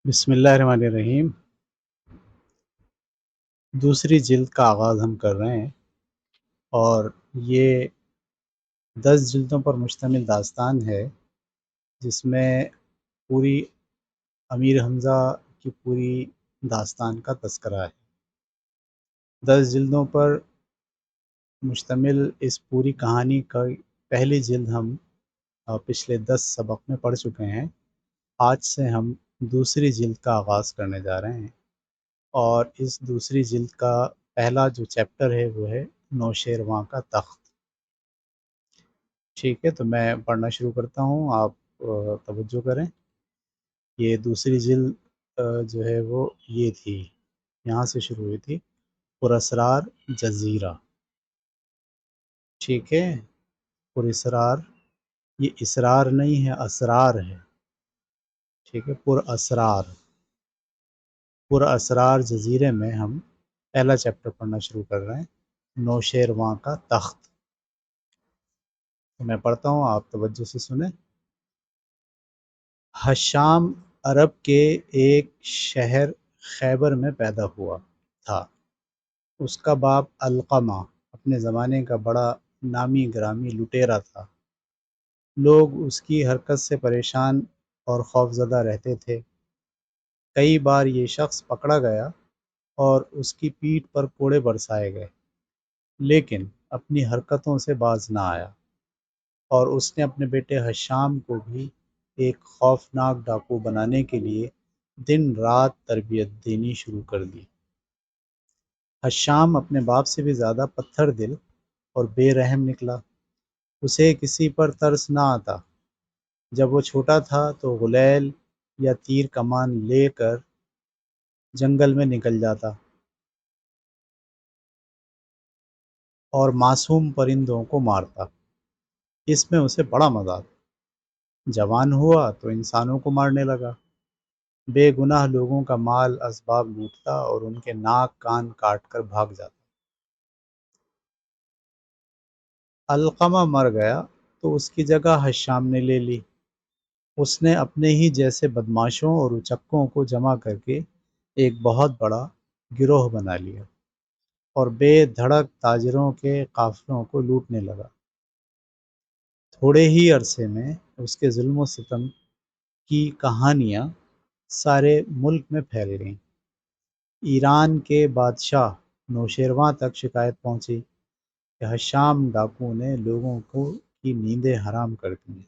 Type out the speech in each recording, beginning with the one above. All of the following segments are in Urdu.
بسم اللہ الرحمن الرحیم۔ دوسری جلد کا آغاز ہم کر رہے ہیں اور یہ 10 جلدوں پر مشتمل داستان ہے، جس میں پوری امیر حمزہ کی پوری داستان کا تذکرہ ہے۔ 10 جلدوں پر مشتمل اس پوری کہانی کا پہلی جلد ہم پچھلے 10 سبق میں پڑھ چکے ہیں۔ آج سے ہم دوسری جلد کا آغاز کرنے جا رہے ہیں، اور اس دوسری جلد کا پہلا جو چیپٹر ہے وہ ہے نوشیروان کا تخت۔ ٹھیک ہے، تو میں پڑھنا شروع کرتا ہوں، آپ توجہ کریں۔ یہ دوسری جلد جو ہے وہ یہ تھی، یہاں سے شروع ہوئی تھی، پراسرار جزیرہ۔ ٹھیک ہے، پراسرار، یہ اسرار نہیں ہے، اسرار ہے۔ ٹھیک ہے، پراسرار جزیرے میں ہم پہلا چیپٹر پڑھنا شروع کر رہے ہیں، نوشیروان کا تخت۔ میں پڑھتا ہوں، آپ توجہ سے سنیں۔ ہشام عرب کے ایک شہر خیبر میں پیدا ہوا تھا۔ اس کا باپ علقمہ اپنے زمانے کا بڑا نامی گرامی لٹیرا تھا۔ لوگ اس کی حرکت سے پریشان اور خوفزدہ رہتے تھے۔ کئی بار یہ شخص پکڑا گیا اور اس کی پیٹھ پر کوڑے برسائے گئے، لیکن اپنی حرکتوں سے باز نہ آیا، اور اس نے اپنے بیٹے ہشام کو بھی ایک خوفناک ڈاکو بنانے کے لیے دن رات تربیت دینی شروع کر دی۔ ہشام اپنے باپ سے بھی زیادہ پتھر دل اور بے رحم نکلا۔ اسے کسی پر ترس نہ آتا۔ جب وہ چھوٹا تھا تو غلیل یا تیر کمان لے کر جنگل میں نکل جاتا اور معصوم پرندوں کو مارتا۔ اس میں اسے بڑا مزہ آتا۔ جوان ہوا تو انسانوں کو مارنے لگا، بے گناہ لوگوں کا مال اسباب لوٹتا اور ان کے ناک کان کاٹ کر بھاگ جاتا۔ علقمہ مر گیا تو اس کی جگہ ہشام نے لے لی۔ اس نے اپنے ہی جیسے بدماشوں اور اچکوں کو جمع کر کے ایک بہت بڑا گروہ بنا لیا اور بے دھڑک تاجروں کے قافلوں کو لوٹنے لگا۔ تھوڑے ہی عرصے میں اس کے ظلم و ستم کی کہانیاں سارے ملک میں پھیل گئیں۔ ایران کے بادشاہ نوشیروان تک شکایت پہنچی کہ ہشام ڈاکو نے لوگوں کی نیندیں حرام کر دی ہیں۔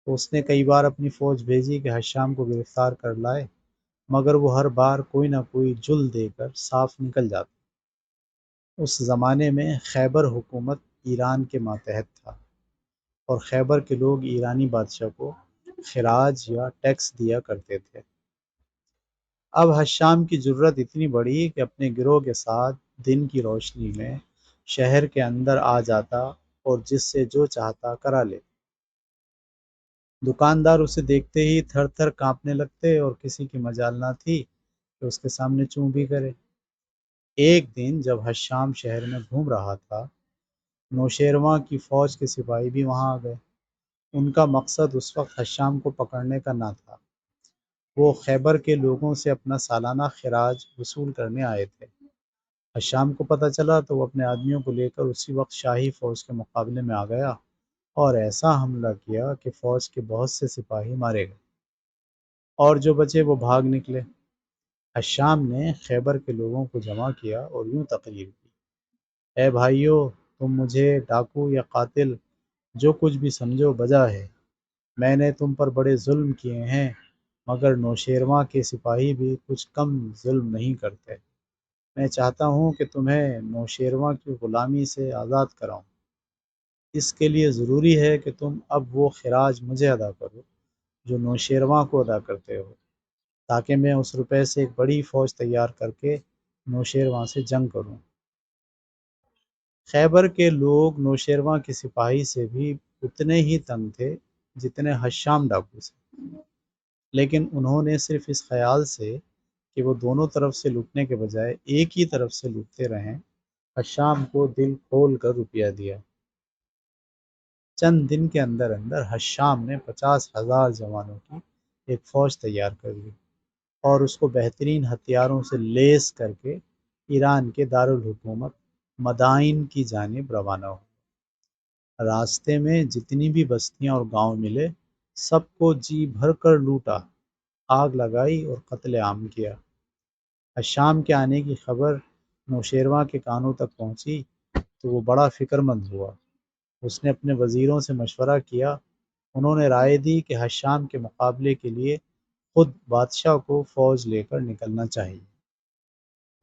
تو اس نے کئی بار اپنی فوج بھیجی کہ ہشام کو گرفتار کر لائے، مگر وہ ہر بار کوئی نہ کوئی جل دے کر صاف نکل جاتا۔ اس زمانے میں خیبر حکومت ایران کے ماتحت تھا، اور خیبر کے لوگ ایرانی بادشاہ کو خراج یا ٹیکس دیا کرتے تھے۔ اب ہشام کی جرت اتنی بڑھی کہ اپنے گروہ کے ساتھ دن کی روشنی میں شہر کے اندر آ جاتا اور جس سے جو چاہتا کرا لے۔ دکاندار اسے دیکھتے ہی تھر تھر کانپنے لگتے اور کسی کی مجال نہ تھی کہ اس کے سامنے چوں بھی کرے۔ ایک دن جب ہشام شہر میں گھوم رہا تھا، نوشیروان کی فوج کے سپاہی بھی وہاں آ گئے۔ ان کا مقصد اس وقت ہشام کو پکڑنے کا نہ تھا، وہ خیبر کے لوگوں سے اپنا سالانہ خراج وصول کرنے آئے تھے۔ ہشام کو پتہ چلا تو وہ اپنے آدمیوں کو لے کر اسی وقت شاہی فوج کے مقابلے میں آ گیا اور ایسا حملہ کیا کہ فوج کے بہت سے سپاہی مارے گئے، اور جو بچے وہ بھاگ نکلے۔ ہشام نے خیبر کے لوگوں کو جمع کیا اور یوں تقریر کی: اے بھائیو، تم مجھے ڈاکو یا قاتل جو کچھ بھی سمجھو بجا ہے۔ میں نے تم پر بڑے ظلم کیے ہیں، مگر نوشیروان کے سپاہی بھی کچھ کم ظلم نہیں کرتے۔ میں چاہتا ہوں کہ تمہیں نوشیروان کی غلامی سے آزاد کراؤں۔ اس کے لیے ضروری ہے کہ تم اب وہ خراج مجھے ادا کرو جو نوشیروان کو ادا کرتے ہو، تاکہ میں اس روپے سے ایک بڑی فوج تیار کر کے نوشیروان سے جنگ کروں۔ خیبر کے لوگ نوشیروان کے سپاہی سے بھی اتنے ہی تنگ تھے جتنے ہشام ڈاکو سے، لیکن انہوں نے صرف اس خیال سے کہ وہ دونوں طرف سے لوٹنے کے بجائے ایک ہی طرف سے لوٹتے رہیں، ہشام کو دل کھول کر روپیہ دیا۔ چند دن کے اندر اندر ہشام نے 50,000 جوانوں کی ایک فوج تیار کر لی۔ اور اس کو بہترین ہتھیاروں سے لیس کر کے ایران کے دارالحکومت مدائن کی جانب روانہ ہو۔ راستے میں جتنی بھی بستیاں اور گاؤں ملے سب کو جی بھر کر لوٹا، آگ لگائی اور قتل عام کیا۔ شام کے آنے کی خبر نوشیروان کے کانوں تک پہنچی تو وہ بڑا فکر مند ہوا۔ اس نے اپنے وزیروں سے مشورہ کیا۔ انہوں نے رائے دی کہ حشام کے مقابلے کے لیے خود بادشاہ کو فوج لے کر نکلنا چاہیے،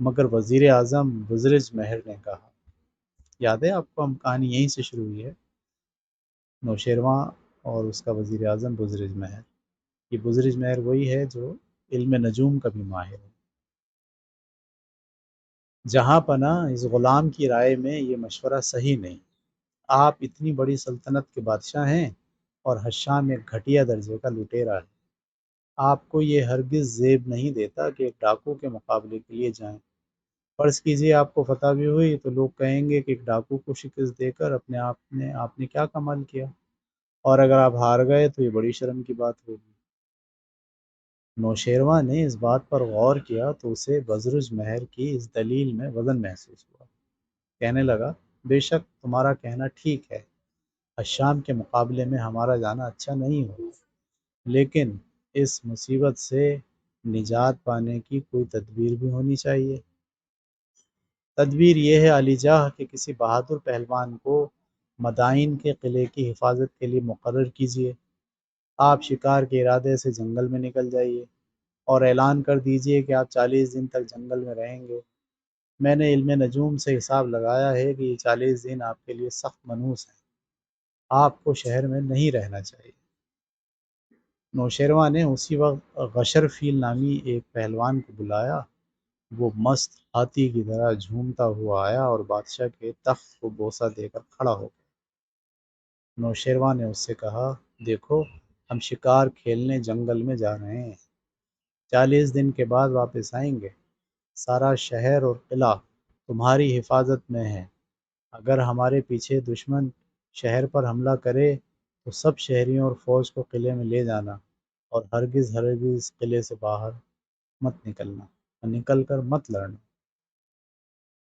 مگر وزیر اعظم بزرج مہر نے کہا، یاد ہے آپ کو، ہم کہانی یہیں سے شروع ہوئی ہے، نوشیروان اور اس کا وزیر اعظم بزرج مہر۔ یہ بزرج مہر وہی ہے جو علم نجوم کا بھی ماہر ہے۔ جہاں پناہ اس غلام کی رائے میں یہ مشورہ صحیح نہیں، آپ اتنی بڑی سلطنت کے بادشاہ ہیں اور حشام ایک گھٹیا درجے کا لٹیرا ہے، آپ کو یہ ہرگز زیب نہیں دیتا کہ ایک ڈاکو کے مقابلے کے لیے جائیں۔ فرض کیجئے آپ کو فتح بھی ہوئی تو لوگ کہیں گے کہ ایک ڈاکو کو شکست دے کر آپ نے کیا کمال کیا، اور اگر آپ ہار گئے تو یہ بڑی شرم کی بات ہوگی۔ نوشیروان نے اس بات پر غور کیا تو اسے بزرج مہر کی اس دلیل میں وزن محسوس ہوا۔ کہنے لگا، بے شک تمہارا کہنا ٹھیک ہے، حشام کے مقابلے میں ہمارا جانا اچھا نہیں ہو، لیکن اس مصیبت سے نجات پانے کی کوئی تدبیر بھی ہونی چاہیے۔ تدبیر یہ ہے علی جاہ کہ کسی بہادر پہلوان کو مدائن کے قلعے کی حفاظت کے لیے مقرر کیجیے۔ آپ شکار کے ارادے سے جنگل میں نکل جائیے اور اعلان کر دیجیے کہ آپ 40 دن تک جنگل میں رہیں گے۔ میں نے علم نجوم سے حساب لگایا ہے کہ یہ 40 دن آپ کے لیے سخت منحوس ہیں، آپ کو شہر میں نہیں رہنا چاہیے۔ نوشیروان نے اسی وقت غشر فیل نامی ایک پہلوان کو بلایا۔ وہ مست ہاتھی کی طرح جھومتا ہوا آیا اور بادشاہ کے تخت کو بوسہ دے کر کھڑا ہو گیا۔ نوشیروان نے اس سے کہا، دیکھو، ہم شکار کھیلنے جنگل میں جا رہے ہیں، 40 دن کے بعد واپس آئیں گے، سارا شہر اور قلعہ تمہاری حفاظت میں ہے، اگر ہمارے پیچھے دشمن شہر پر حملہ کرے تو سب شہریوں اور فوج کو قلعے میں لے جانا اور ہرگز ہرگز قلعے سے باہر مت نکلنا اور نکل کر مت لڑنا۔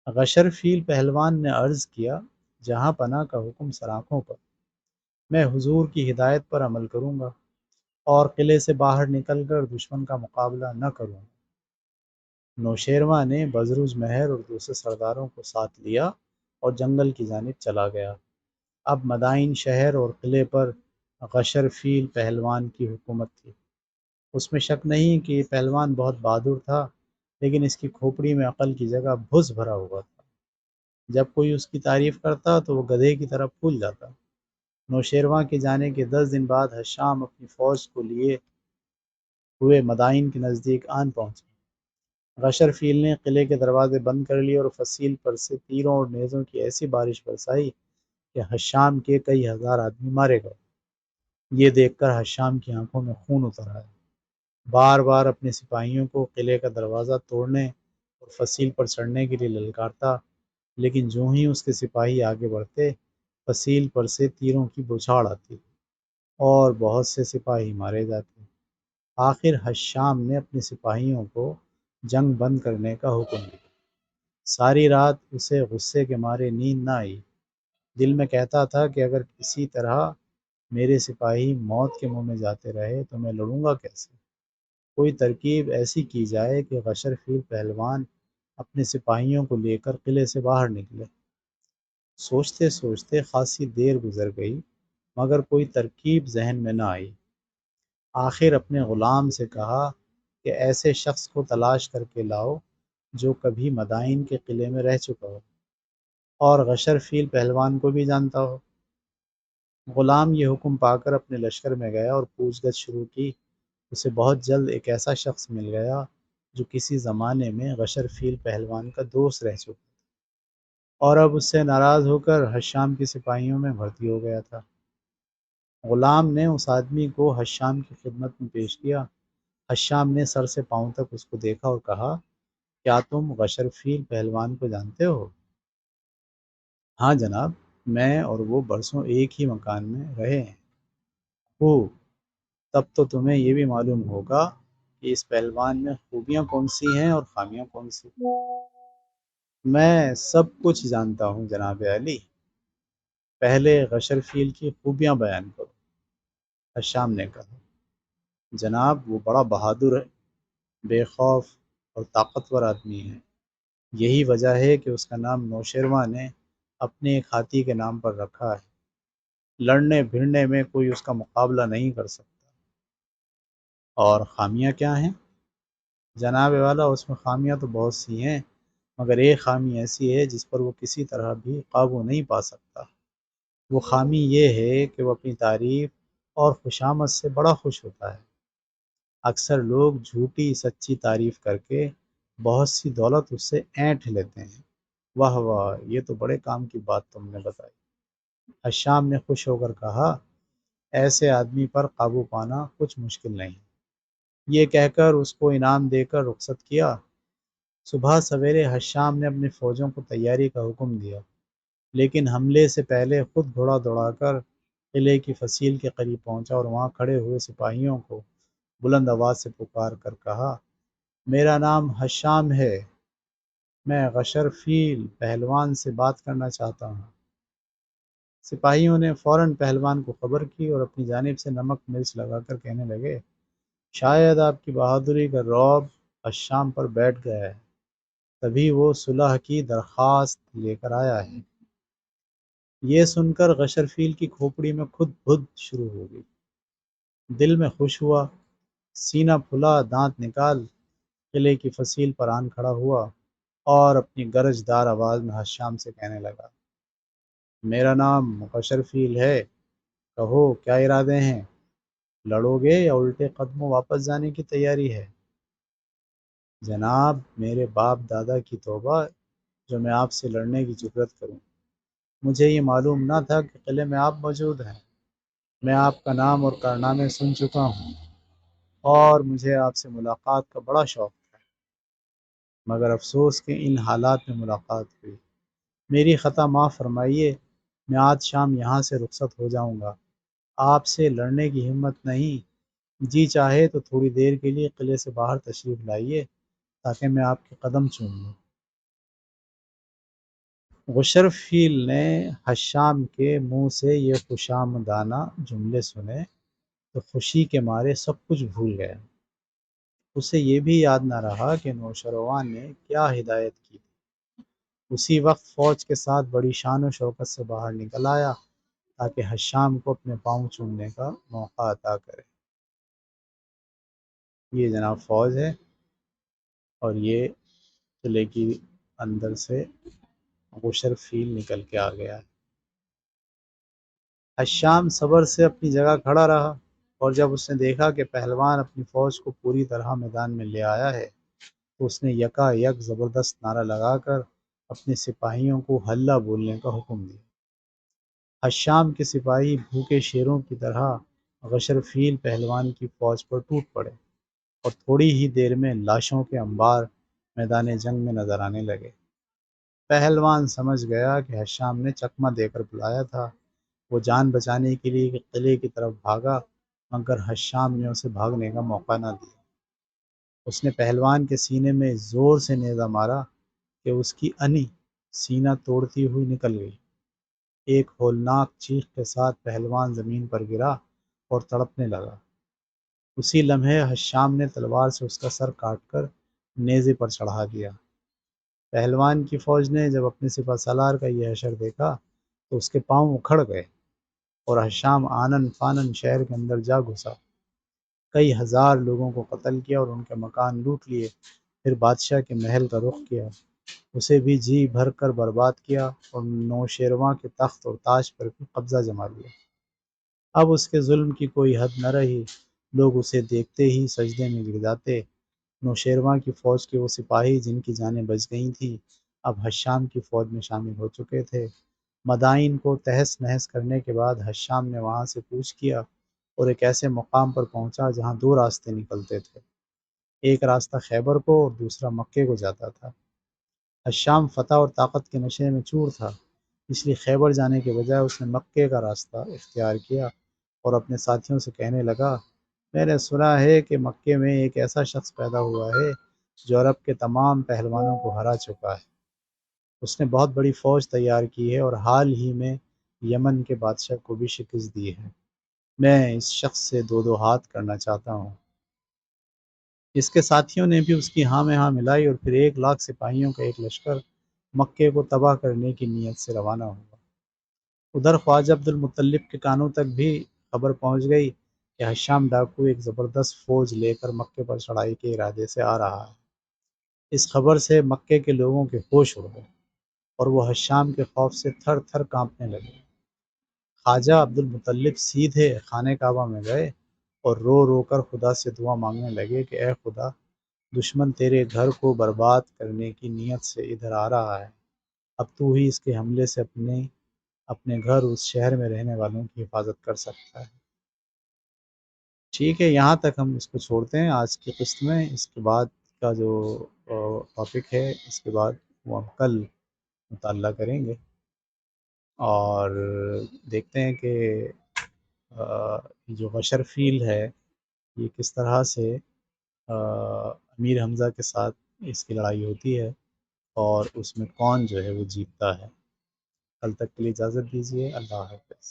غشر فیل پہلوان نے عرض کیا، جہاں پناہ کا حکم سرآنکھوں پر، میں حضور کی ہدایت پر عمل کروں گا اور قلعے سے باہر نکل کر دشمن کا مقابلہ نہ کروں۔ نوشیروان نے بزرج مہر اور دوسرے سرداروں کو ساتھ لیا اور جنگل کی جانب چلا گیا۔ اب مدائن شہر اور قلعے پر غشر فیل پہلوان کی حکومت تھی۔ اس میں شک نہیں کہ یہ پہلوان بہت بہادر تھا، لیکن اس کی کھوپڑی میں عقل کی جگہ بھس بھرا ہوا تھا۔ جب کوئی اس کی تعریف کرتا تو وہ گدھے کی طرح پھول جاتا۔ نوشیروان کے جانے کے 10 دن بعد حشام اپنی فوج کو لیے ہوئے مدائن کے نزدیک آن پہنچے۔ غشر فیل نے قلعے کے دروازے بند کر لیے اور فصیل پر سے تیروں اور نیزوں کی ایسی بارش برسائی کہ حشام کے کئی ہزار آدمی مارے گئے۔ یہ دیکھ کر حشام کی آنکھوں میں خون اتر آیا، بار بار اپنے سپاہیوں کو قلعے کا دروازہ توڑنے اور فصیل پر چڑھنے کے لیے للکارتا، لیکن جو ہی اس کے سپاہی آگے بڑھتے فصیل پر سے تیروں کی بچھاڑ آتی اور بہت سے سپاہی مارے جاتے۔ آخر حشام نے اپنے سپاہیوں کو جنگ بند کرنے کا حکم دیا۔ ساری رات اسے غصے کے مارے نیند نہ آئی، دل میں کہتا تھا کہ اگر کسی طرح میرے سپاہی موت کے منہ میں جاتے رہے تو میں لڑوں گا کیسے؟ کوئی ترکیب ایسی کی جائے کہ غشر فیل پہلوان اپنے سپاہیوں کو لے کر قلعے سے باہر نکلے۔ سوچتے سوچتے خاصی دیر گزر گئی، مگر کوئی ترکیب ذہن میں نہ آئی۔ آخر اپنے غلام سے کہا کہ ایسے شخص کو تلاش کر کے لاؤ جو کبھی مدائن کے قلعے میں رہ چکا ہو اور غشر فیل پہلوان کو بھی جانتا ہو۔ غلام یہ حکم پا کر اپنے لشکر میں گیا اور پوچھ گچھ شروع کی۔ اسے بہت جلد ایک ایسا شخص مل گیا جو کسی زمانے میں غشر فیل پہلوان کا دوست رہ چکا اور اب اس سے ناراض ہو کر حشام کے سپاہیوں میں بھرتی ہو گیا تھا۔ غلام نے اس آدمی کو حشام کی خدمت میں پیش کیا۔ حشام نے سر سے پاؤں تک اس کو دیکھا اور کہا، کیا تم غشر فیل پہلوان کو جانتے ہو؟ ہاں جناب، میں اور وہ برسوں ایک ہی مکان میں رہے ہیں۔ تب تو تمہیں یہ بھی معلوم ہوگا کہ اس پہلوان میں خوبیاں کون سی ہیں اور خامیاں کون سی۔ میں سب کچھ جانتا ہوں جناب علی، پہلے غشرفیل کی خوبیاں بیان کرو۔ حشام نے کہا، جناب وہ بڑا بہادر ہے، بے خوف اور طاقتور آدمی ہے۔ یہی وجہ ہے کہ اس کا نام نوشیروان نے اپنے ایک ہاتھی کے نام پر رکھا ہے۔ لڑنے بھڑنے میں کوئی اس کا مقابلہ نہیں کر سکتا۔ اور خامیاں کیا ہیں؟ جناب والا اس میں خامیاں تو بہت سی ہیں، مگر ایک خامی ایسی ہے جس پر وہ کسی طرح بھی قابو نہیں پا سکتا۔ وہ خامی یہ ہے کہ وہ اپنی تعریف اور خوشامد سے بڑا خوش ہوتا ہے۔ اکثر لوگ جھوٹی سچی تعریف کر کے بہت سی دولت اس سے اینٹھ لیتے ہیں۔ واہ واہ، یہ تو بڑے کام کی بات تم نے بتائی۔ حشام نے خوش ہو کر کہا، ایسے آدمی پر قابو پانا کچھ مشکل نہیں۔ یہ کہہ کر اس کو انعام دے کر رخصت کیا۔ صبح سویرے حشام نے اپنی فوجوں کو تیاری کا حکم دیا، لیکن حملے سے پہلے خود گھوڑا دوڑا کر قلعے کی فصیل کے قریب پہنچا اور وہاں کھڑے ہوئے سپاہیوں کو بلند آواز سے پکار کر کہا، میرا نام حشام ہے، میں غشرفیل پہلوان سے بات کرنا چاہتا ہوں۔ سپاہیوں نے فوراً پہلوان کو خبر کی اور اپنی جانب سے نمک مرچ لگا کر کہنے لگے، شاید آپ کی بہادری کا رعب حشام پر بیٹھ گیا ہے، تبھی وہ صلح کی درخواست لے کر آیا ہے۔ یہ سن کر غشرفیل کی کھوپڑی میں خود بد شروع ہو گئی۔ دل میں خوش ہوا، سینہ پھلا، دانت نکال قلعے کی فصیل پر آن کھڑا ہوا اور اپنی گرج دار آواز میں حشام سے کہنے لگا، میرا نام غشرفیل ہے، کہو کیا ارادے ہیں؟ لڑو گے یا الٹے قدموں واپس جانے کی تیاری ہے؟ جناب میرے باپ دادا کی توبہ جو میں آپ سے لڑنے کی جرات کروں۔ مجھے یہ معلوم نہ تھا کہ قلعے میں آپ موجود ہیں۔ میں آپ کا نام اور کارنامے سن چکا ہوں اور مجھے آپ سے ملاقات کا بڑا شوق ہے، مگر افسوس کہ ان حالات میں ملاقات ہوئی۔ میری خطا معاف فرمائیے، میں آج شام یہاں سے رخصت ہو جاؤں گا۔ آپ سے لڑنے کی ہمت نہیں، جی چاہے تو تھوڑی دیر کے لیے قلعے سے باہر تشریف لائیے تاکہ میں آپ کے قدم چوم لوں۔ غشرفیل نے حشام کے منہ سے یہ خوشامدانہ جملے سنے تو خوشی کے مارے سب کچھ بھول گیا۔ اسے یہ بھی یاد نہ رہا کہ نوشیروان نے کیا ہدایت کی تھی۔ اسی وقت فوج کے ساتھ بڑی شان و شوکت سے باہر نکل آیا تاکہ حشام کو اپنے پاؤں چومنے کا موقع عطا کرے۔ یہ جناب فوج ہے اور یہ قلعے کی اندر سے غشرفیل نکل کے آ گیا ہے۔ حشام صبر سے اپنی جگہ کھڑا رہا اور جب اس نے دیکھا کہ پہلوان اپنی فوج کو پوری طرح میدان میں لے آیا ہے تو اس نے یکا یک زبردست نعرہ لگا کر اپنے سپاہیوں کو ہلہ بولنے کا حکم دیا۔ حشام کے سپاہی بھوکے شیروں کی طرح غشرفیل پہلوان کی فوج پر ٹوٹ پڑے اور تھوڑی ہی دیر میں لاشوں کے انبار میدان جنگ میں نظر آنے لگے۔ پہلوان سمجھ گیا کہ حشام نے چکمہ دے کر بلایا تھا۔ وہ جان بچانے کے لیے قلعے کی طرف بھاگا، مگر حشام نے اسے بھاگنے کا موقع نہ دیا۔ اس نے پہلوان کے سینے میں زور سے نیزہ مارا کہ اس کی انی سینہ توڑتی ہوئی نکل گئی۔ ایک ہولناک چیخ کے ساتھ پہلوان زمین پر گرا اور تڑپنے لگا۔ اسی لمحے حشام نے تلوار سے اس کا سر کاٹ کر نیزے پر چڑھا دیا۔ پہلوان کی فوج نے جب اپنے سپہ سالار کا یہ حشر دیکھا تو اس کے پاؤں اکھڑ گئے اور حشام آنن فانن شہر کے اندر جا گھسا۔ کئی ہزار لوگوں کو قتل کیا اور ان کے مکان لوٹ لیے، پھر بادشاہ کے محل کا رخ کیا، اسے بھی جی بھر کر برباد کیا اور نوشیروان کے تخت اور تاج پر بھی قبضہ جما لیا۔ اب اس کے ظلم کی کوئی حد نہ رہی، لوگ اسے دیکھتے ہی سجدے میں گر جاتے۔ نوشیروان کی فوج کے وہ سپاہی جن کی جانیں بچ گئی تھیں اب حشام کی فوج میں شامل ہو چکے تھے۔ مدائن کو تہس نہس کرنے کے بعد حشام نے وہاں سے کوچ کیا اور ایک ایسے مقام پر پہنچا جہاں دو راستے نکلتے تھے، ایک راستہ خیبر کو اور دوسرا مکے کو جاتا تھا۔ حشام فتح اور طاقت کے نشے میں چور تھا، اس لیے خیبر جانے کے بجائے اس نے مکے کا راستہ اختیار کیا اور اپنے ساتھیوں سے کہنے لگا، میں نے سنا ہے کہ مکے میں ایک ایسا شخص پیدا ہوا ہے جو عرب کے تمام پہلوانوں کو ہرا چکا ہے۔ اس نے بہت بڑی فوج تیار کی ہے اور حال ہی میں یمن کے بادشاہ کو بھی شکست دی ہے۔ میں اس شخص سے دو دو ہاتھ کرنا چاہتا ہوں۔ اس کے ساتھیوں نے بھی اس کی ہاں میں ہاں ملائی اور پھر 1,00,000 سپاہیوں کا ایک لشکر مکے کو تباہ کرنے کی نیت سے روانہ ہوا۔ ادھر خواجہ عبد المطلب کے کانوں تک بھی خبر پہنچ گئی کہ ہشام ڈاکو ایک زبردست فوج لے کر مکے پر چڑھائی کے ارادے سے آ رہا ہے۔ اس خبر سے مکے کے لوگوں کے ہوش اڑ گئے اور وہ ہشام کے خوف سے تھر تھر کانپنے لگے۔ خواجہ عبد المطلب سیدھے خانہ کعبہ میں گئے اور رو رو کر خدا سے دعا مانگنے لگے کہ اے خدا، دشمن تیرے گھر کو برباد کرنے کی نیت سے ادھر آ رہا ہے، اب تو ہی اس کے حملے سے اپنے گھر اس شہر میں رہنے والوں کی حفاظت کر سکتا ہے۔ ٹھیک ہے، یہاں تک ہم اس کو چھوڑتے ہیں آج کی قسط میں۔ اس کے بعد کا جو ٹاپک ہے اس کے بعد وہ ہم کل مطالعہ کریں گے اور دیکھتے ہیں کہ جو بشر فیل ہے یہ کس طرح سے امیر حمزہ کے ساتھ اس کی لڑائی ہوتی ہے اور اس میں کون جو ہے وہ جیتتا ہے۔ کل تک کے لیے اجازت دیجیے، اللہ حافظ۔